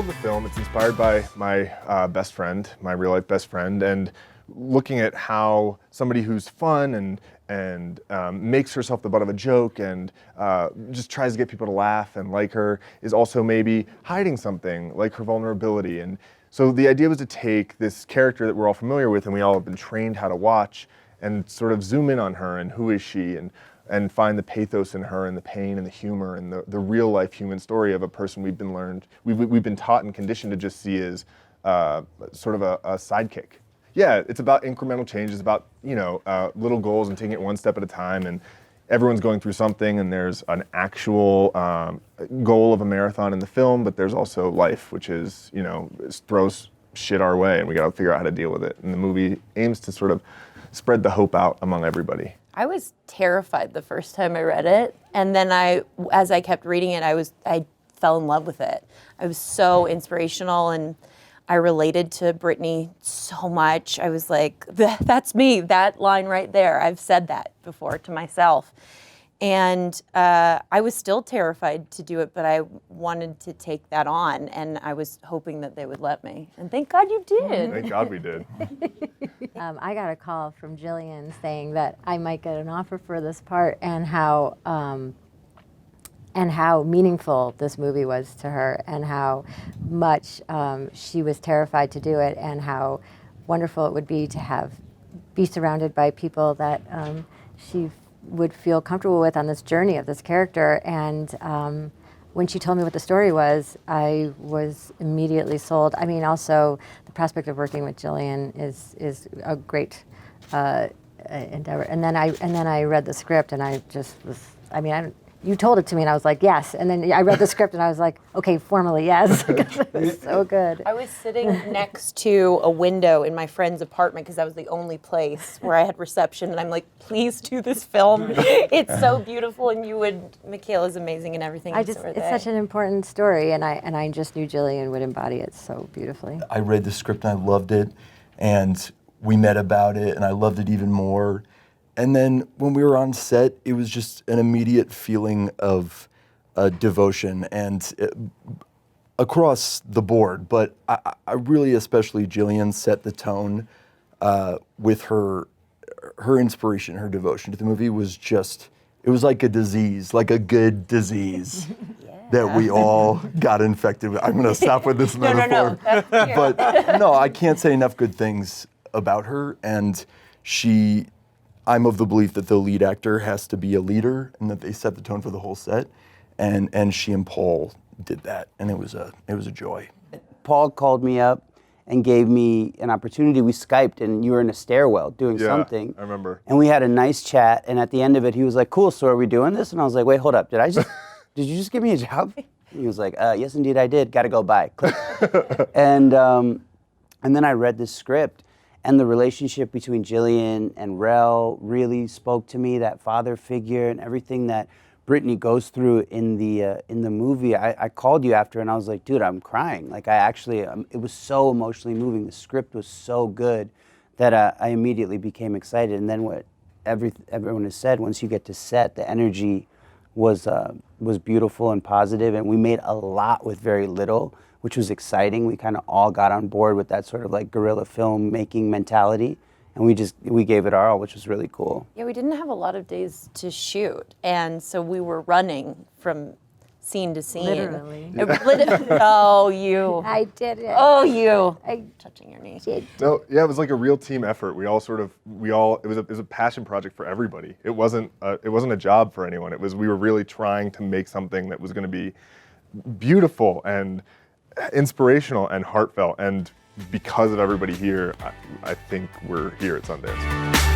of the film, it's inspired by my best friend, my real life best friend, and looking at how somebody who's fun and makes herself the butt of a joke and just tries to get people to laugh and like her is also maybe hiding something, like her vulnerability. And so the idea was to take this character that we're all familiar with and we all have been trained how to watch and sort of zoom in on her and who is she and find the pathos in her and the pain and the humor and the real life human story of a person we've been taught and conditioned to just see as sort of a sidekick. Yeah, it's about incremental change. It's about, little goals and taking it one step at a time. And everyone's going through something, and there's an actual goal of a marathon in the film, but there's also life, which is, throws shit our way, and we got to figure out how to deal with it. And the movie aims to sort of spread the hope out among everybody. I was terrified the first time I read it, and then as I kept reading it, I fell in love with it. It was so inspirational, and I related to Brittany so much. I was like, that's me, that line right there. I've said that before to myself. And I was still terrified to do it, but I wanted to take that on, and I was hoping that they would let me. And thank God you did. Thank God we did. I got a call from Jillian saying that I might get an offer for this part, and how meaningful this movie was to her, and how much she was terrified to do it, and how wonderful it would be to be surrounded by people that she would feel comfortable with on this journey of this character. And when she told me what the story was, I was immediately sold. I mean, also the prospect of working with Jillian is a great endeavor. And then I read the script, and I just was. You told it to me, and I was like, yes. And then I read the script, and I was like, okay, formally, yes, because it was so good. I was sitting next to a window in my friend's apartment because that was the only place where I had reception, and I'm like, please do this film. It's so beautiful, and MICHAELA's amazing and everything. It's such an important story, and I just knew Jillian would embody it so beautifully. I read the script, and I loved it, and we met about it, and I loved it even more. And then when we were on set, it was just an immediate feeling of devotion and across the board. But I really, especially Jillian, set the tone with her inspiration, her devotion to the movie was just, it was like a disease, like a good disease. That we all got infected with. I'm going to stop with this metaphor. No. But no, I can't say enough good things about her. And I'm of the belief that the lead actor has to be a leader and that they set the tone for the whole set. And she and Paul did that, and it was a joy. Paul called me up and gave me an opportunity. We Skyped, and you were in a stairwell doing something. I remember. And we had a nice chat, and at the end of it, he was like, cool, so are we doing this? And I was like, wait, hold up, did you just give me a job? And he was like, yes, indeed, I did. Got to go by. And then I read the script, and the relationship between Jillian and Rel really spoke to me, that father figure and everything that Brittany goes through in the movie. I called you after, and I was like, dude, I'm crying. Like, it was so emotionally moving. The script was so good that I immediately became excited. And then what everyone has said, once you get to set, the energy was beautiful and positive, and we made a lot with very little, which was exciting. We kind of all got on board with that sort of like guerrilla filmmaking mentality, and we gave it our all, which was really cool. Yeah, we didn't have a lot of days to shoot, and so we were running from scene to scene. Literally. Oh, you. I did it. Oh, you. Touching your knee. No, yeah, it was like a real team effort. It was a passion project for everybody. It wasn't a job for anyone. We were really trying to make something that was going to be beautiful and inspirational and heartfelt, and because of everybody here, I think we're here at Sundance.